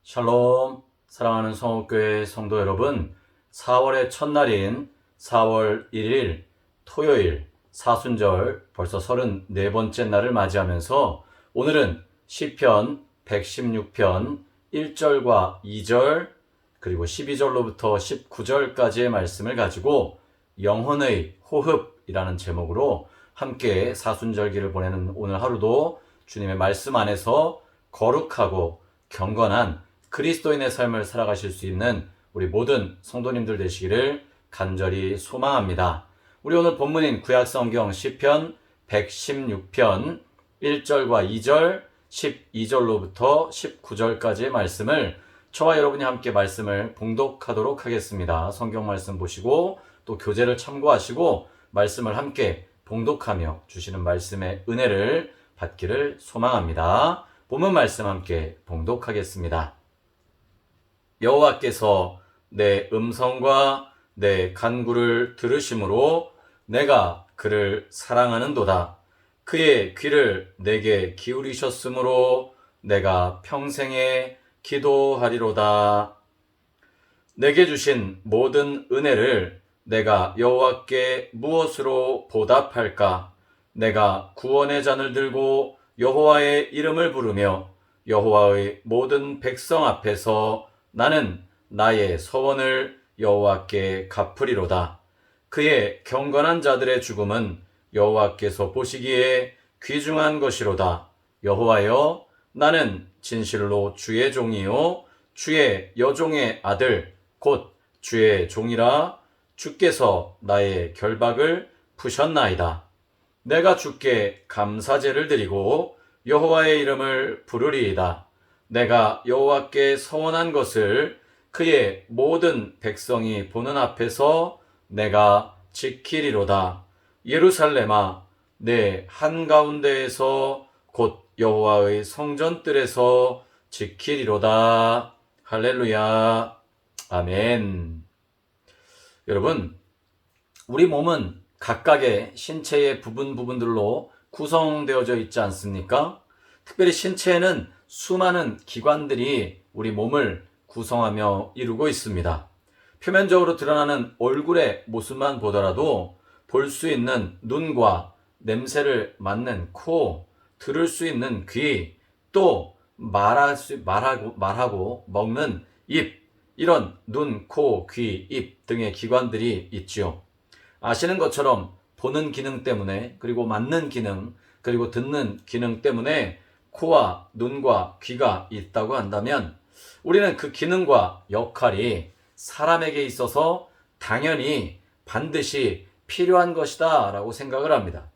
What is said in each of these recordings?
샬롬, 사랑하는 성옥교회 성도 여러분, 4월의 첫날인 4월 1일 토요일 사순절 벌써 34번째 날을 맞이하면서 오늘은 시편 116편 1절과 2절 그리고 12절로부터 19절까지의 말씀을 가지고 영혼의 호흡이라는 제목으로 함께 사순절기를 보내는 오늘 하루도 주님의 말씀 안에서 거룩하고 경건한 그리스도인의 삶을 살아가실 수 있는 우리 모든 성도님들 되시기를 간절히 소망합니다. 우리 오늘 본문인 구약성경 시편 116편 1절과 2절, 12절로부터 19절까지의 말씀을 저와 여러분이 함께 말씀을 봉독하도록 하겠습니다. 성경 말씀 보시고 또 교재를 참고하시고 말씀을 함께 봉독하며 주시는 말씀의 은혜를 받기를 소망합니다. 본문 말씀 함께 봉독하겠습니다. 여호와께서 내 음성과 내 간구를 들으심으로 내가 그를 사랑하는도다. 그의 귀를 내게 기울이셨으므로 내가 평생에 기도하리로다. 내게 주신 모든 은혜를 내가 여호와께 무엇으로 보답할까? 내가 구원의 잔을 들고 여호와의 이름을 부르며 여호와의 모든 백성 앞에서 나는 나의 서원을 여호와께 갚으리로다. 그의 경건한 자들의 죽음은 여호와께서 보시기에 귀중한 것이로다. 여호와여, 나는 진실로 주의 종이요 주의 여종의 아들 곧 주의 종이라. 주께서 나의 결박을 푸셨나이다. 내가 주께 감사제를 드리고 여호와의 이름을 부르리이다. 내가 여호와께 서원한 것을 그의 모든 백성이 보는 앞에서 내가 지키리로다. 예루살렘아, 내 한가운데에서 곧 여호와의 성전뜰에서 지키리로다. 할렐루야. 아멘. 여러분, 우리 몸은 각각의 신체의 부분들로 구성되어져 있지 않습니까? 특별히 신체에는 수많은 기관들이 우리 몸을 구성하며 이루고 있습니다. 표면적으로 드러나는 얼굴의 모습만 보더라도 볼 수 있는 눈과 냄새를 맡는 코, 들을 수 있는 귀, 또 말하고 먹는 입, 이런 눈, 코, 귀, 입 등의 기관들이 있지요. 아시는 것처럼 보는 기능 때문에, 그리고 맡는 기능, 그리고 듣는 기능 때문에 코와 눈과 귀가 있다고 한다면 우리는 그 기능과 역할이 사람에게 있어서 당연히 반드시 필요한 것이다 라고 생각을 합니다.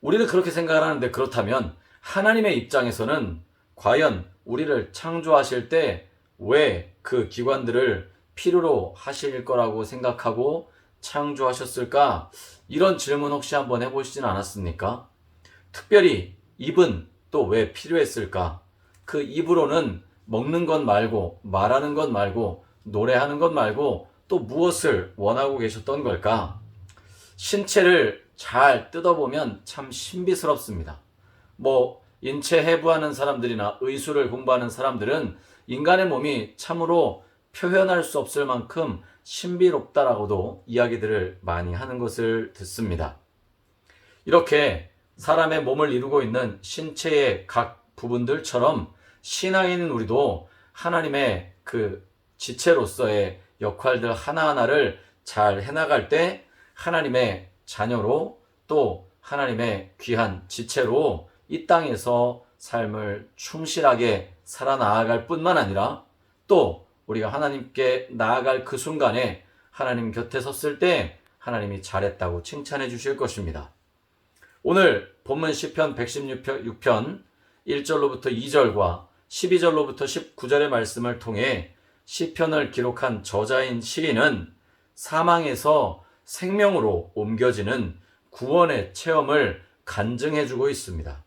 우리는 그렇게 생각을 하는데, 그렇다면 하나님의 입장에서는 과연 우리를 창조하실 때 왜 그 기관들을 필요로 하실 거라고 생각하고 창조하셨을까? 이런 질문 혹시 한번 해보시진 않았습니까? 특별히 입은 또 왜 필요했을까? 그 입으로는 먹는 것 말고, 말하는 것 말고, 노래하는 것 말고 또 무엇을 원하고 계셨던 걸까? 신체를 잘 뜯어보면 참 신비스럽습니다. 인체 해부하는 사람들이나 의술을 공부하는 사람들은 인간의 몸이 참으로 표현할 수 없을 만큼 신비롭다라고도 이야기들을 많이 하는 것을 듣습니다. 이렇게 사람의 몸을 이루고 있는 신체의 각 부분들처럼 신앙인 우리도 하나님의 그 지체로서의 역할들 하나하나를 잘 해나갈 때 하나님의 자녀로, 또 하나님의 귀한 지체로 이 땅에서 삶을 충실하게 살아나아갈 뿐만 아니라, 또 우리가 하나님께 나아갈 그 순간에 하나님 곁에 섰을 때 하나님이 잘했다고 칭찬해 주실 것입니다. 오늘 본문 시편 116편 1절로부터 2절과 12절로부터 19절의 말씀을 통해 시편을 기록한 저자인 시인은 사망에서 생명으로 옮겨지는 구원의 체험을 간증해 주고 있습니다.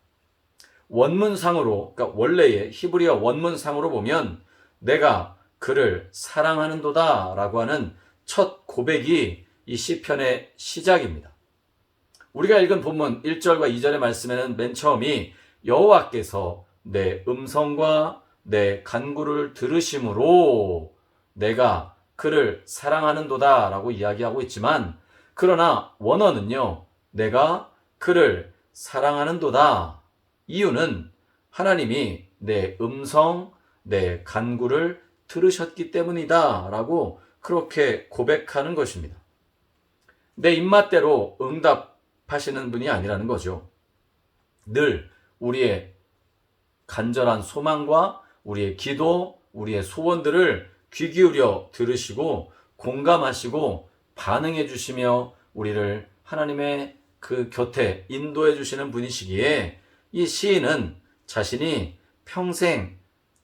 원문상으로, 그러니까 원래의 히브리어 원문상으로 보면 내가 그를 사랑하는도다 라고 하는 첫 고백이 이 시편의 시작입니다. 우리가 읽은 본문 1절과 2절의 말씀에는 맨 처음이 여호와께서 내 음성과 내 간구를 들으심으로 내가 그를 사랑하는도다 라고 이야기하고 있지만, 그러나 원어는요, 내가 그를 사랑하는도다. 이유는 하나님이 내 음성, 내 간구를 들으셨기 때문이다 라고 그렇게 고백하는 것입니다. 내 입맛대로 응답하시는 분이 아니라는 거죠. 늘 우리의 간절한 소망과 우리의 기도, 우리의 소원들을 귀 기울여 들으시고 공감하시고 반응해 주시며 우리를 하나님의 그 곁에 인도해 주시는 분이시기에 이 시인은 자신이 평생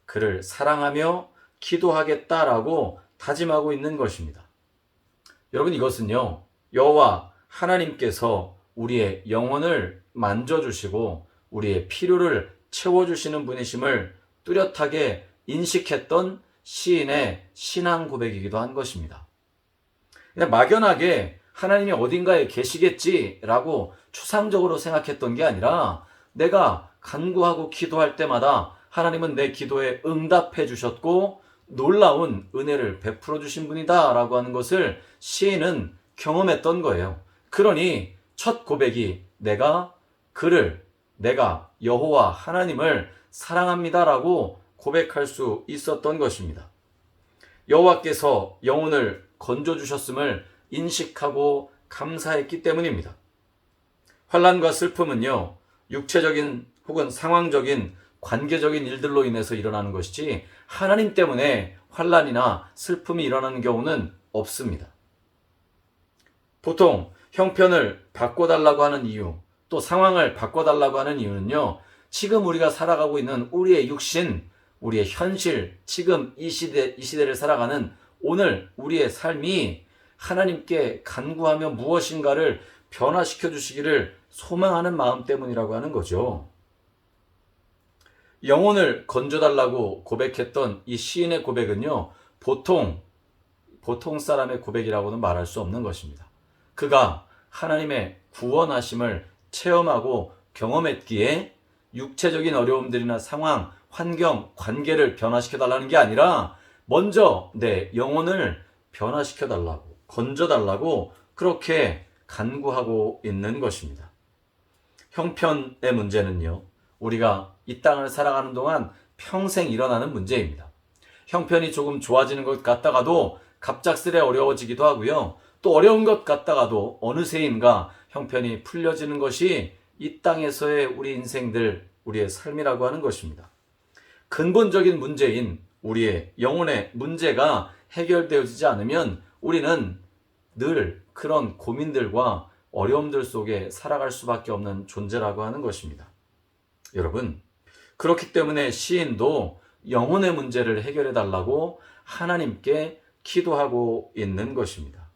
그를 사랑하며 기도하겠다라고 다짐하고 있는 것입니다. 여러분, 이것은요, 여호와 하나님께서 우리의 영혼을 만져주시고 우리의 필요를 채워주시는 분이심을 뚜렷하게 인식했던 시인의 신앙 고백이기도 한 것입니다. 그냥 막연하게 하나님이 어딘가에 계시겠지라고 추상적으로 생각했던 게 아니라, 내가 간구하고 기도할 때마다 하나님은 내 기도에 응답해 주셨고 놀라운 은혜를 베풀어 주신 분이다 라고 하는 것을 시인은 경험했던 거예요. 그러니 첫 고백이 내가 여호와 하나님을 사랑합니다라고 고백할 수 있었던 것입니다. 여호와께서 영혼을 건져주셨음을 인식하고 감사했기 때문입니다. 환난과 슬픔은요, 육체적인 혹은 상황적인 관계적인 일들로 인해서 일어나는 것이지 하나님 때문에 환난이나 슬픔이 일어나는 경우는 없습니다. 보통 형편을 바꿔달라고 하는 이유, 또 상황을 바꿔달라고 하는 이유는요, 지금 우리가 살아가고 있는 우리의 육신, 우리의 현실, 지금 이 시대를 살아가는 오늘 우리의 삶이 하나님께 간구하며 무엇인가를 변화시켜 주시기를 소망하는 마음 때문이라고 하는 거죠. 영혼을 건져달라고 고백했던 이 시인의 고백은요, 보통 사람의 고백이라고는 말할 수 없는 것입니다. 그가 하나님의 구원하심을 체험하고 경험했기에 육체적인 어려움들이나 상황, 환경, 관계를 변화시켜달라는 게 아니라 먼저 내 영혼을 변화시켜달라고, 건져달라고 그렇게 간구하고 있는 것입니다. 형편의 문제는요, 우리가 이 땅을 살아가는 동안 평생 일어나는 문제입니다. 형편이 조금 좋아지는 것 같다가도 갑작스레 어려워지기도 하고요. 또 어려운 것 같다가도 어느새인가 형편이 풀려지는 것이 이 땅에서의 우리 인생들, 우리의 삶이라고 하는 것입니다. 근본적인 문제인 우리의 영혼의 문제가 해결되어지지 않으면 우리는 늘 그런 고민들과 어려움들 속에 살아갈 수밖에 없는 존재라고 하는 것입니다. 여러분, 그렇기 때문에 시인도 영혼의 문제를 해결해 달라고 하나님께 기도하고 있는 것입니다.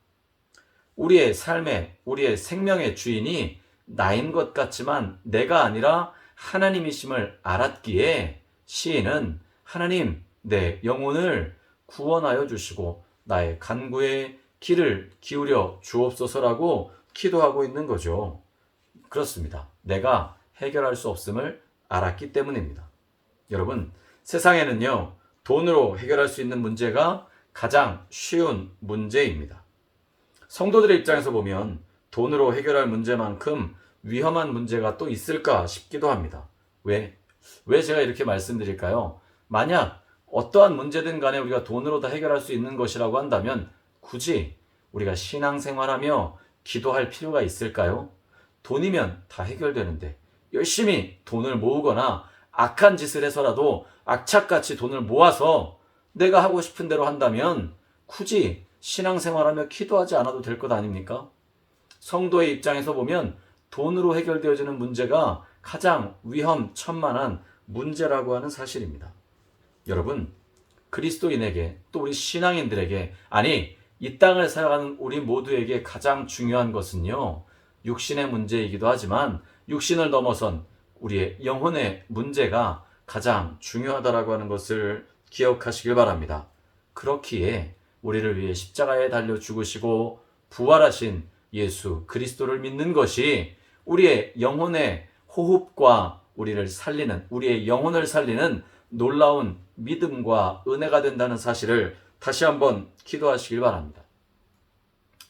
우리의 삶의, 우리의 생명의 주인이 나인 것 같지만 내가 아니라 하나님이심을 알았기에 시인은 하나님, 내 영혼을 구원하여 주시고 나의 간구에 귀를 기울여 주옵소서라고 기도하고 있는 거죠. 그렇습니다. 내가 해결할 수 없음을 알았기 때문입니다. 여러분, 세상에는요, 돈으로 해결할 수 있는 문제가 가장 쉬운 문제입니다. 성도들의 입장에서 보면 돈으로 해결할 문제만큼 위험한 문제가 또 있을까 싶기도 합니다. 왜 제가 이렇게 말씀드릴까요? 만약 어떠한 문제든 간에 우리가 돈으로 다 해결할 수 있는 것이라고 한다면 굳이 우리가 신앙생활하며 기도할 필요가 있을까요? 돈이면 다 해결되는데 열심히 돈을 모으거나 악한 짓을 해서라도 악착같이 돈을 모아서 내가 하고 싶은 대로 한다면 굳이 신앙생활하며 기도하지 않아도 될 것 아닙니까? 성도의 입장에서 보면 돈으로 해결되어지는 문제가 가장 위험천만한 문제라고 하는 사실입니다. 여러분, 그리스도인에게 또 우리 신앙인들에게, 아니 이 땅을 살아가는 우리 모두에게 가장 중요한 것은요, 육신의 문제이기도 하지만 육신을 넘어선 우리의 영혼의 문제가 가장 중요하다라고 하는 것을 기억하시길 바랍니다. 그렇기에 우리를 위해 십자가에 달려 죽으시고 부활하신 예수 그리스도를 믿는 것이 우리의 영혼의 호흡과 우리의 영혼을 살리는 놀라운 믿음과 은혜가 된다는 사실을 다시 한번 기도하시길 바랍니다.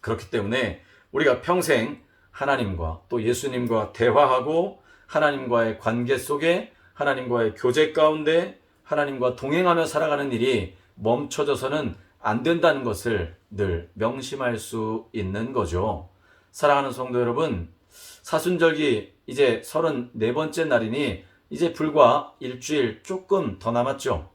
그렇기 때문에 우리가 평생 하나님과 또 예수님과 대화하고 하나님과의 관계 속에 하나님과의 교제 가운데 하나님과 동행하며 살아가는 일이 멈춰져서는 안 된다는 것을 늘 명심할 수 있는 거죠. 사랑하는 성도 여러분, 사순절기 이제 34번째 날이니 이제 불과 일주일 조금 더 남았죠.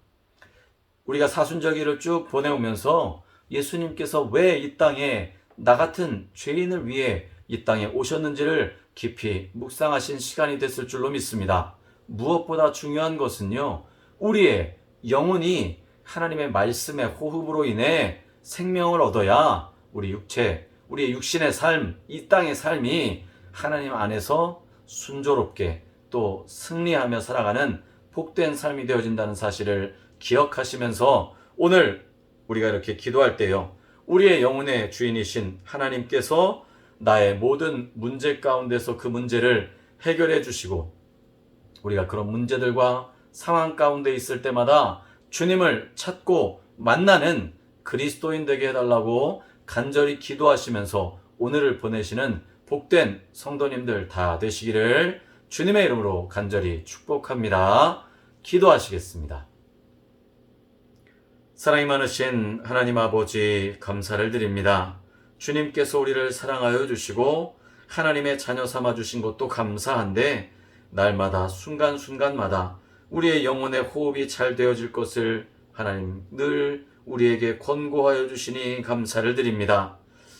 우리가 사순절기를 쭉 보내오면서 예수님께서 왜 이 땅에 나 같은 죄인을 위해 이 땅에 오셨는지를 깊이 묵상하신 시간이 됐을 줄로 믿습니다. 무엇보다 중요한 것은요, 우리의 영혼이 하나님의 말씀의 호흡으로 인해 생명을 얻어야 우리 육체, 우리의 육신의 삶, 이 땅의 삶이 하나님 안에서 순조롭게 또 승리하며 살아가는 복된 삶이 되어진다는 사실을 기억하시면서 오늘 우리가 이렇게 기도할 때요, 우리의 영혼의 주인이신 하나님께서 나의 모든 문제 가운데서 그 문제를 해결해 주시고 우리가 그런 문제들과 상황 가운데 있을 때마다 주님을 찾고 만나는 그리스도인 되게 해달라고 간절히 기도하시면서 오늘을 보내시는 복된 성도님들 다 되시기를 주님의 이름으로 간절히 축복합니다. 기도하시겠습니다. 사랑이 많으신 하나님 아버지, 감사를 드립니다. 주님께서 우리를 사랑하여 주시고 하나님의 자녀 삼아 주신 것도 감사한데 날마다 순간순간마다 우리의 영혼의 호흡이 잘 되어질 것을 하나님 늘 우리에게 권고하여 주시니 감사를 드립니다.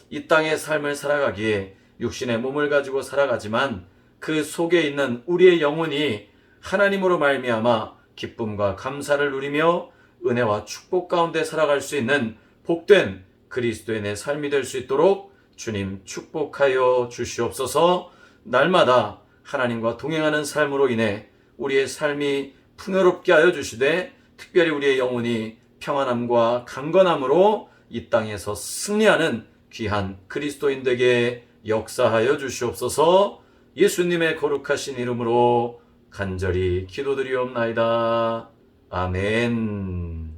이 땅의 삶을 살아가기에 육신의 몸을 가지고 살아가지만 그 속에 있는 우리의 영혼이 하나님으로 말미암아 기쁨과 감사를 누리며 은혜와 축복 가운데 살아갈 수 있는 복된 그리스도인의 삶이 될 수 있도록 주님 축복하여 주시옵소서. 날마다 하나님과 동행하는 삶으로 인해 우리의 삶이 풍요롭게 하여 주시되 특별히 우리의 영혼이 평안함과 강건함으로 이 땅에서 승리하는 귀한 그리스도인 되게 역사하여 주시옵소서. 예수님의 거룩하신 이름으로 간절히 기도드리옵나이다. 아멘.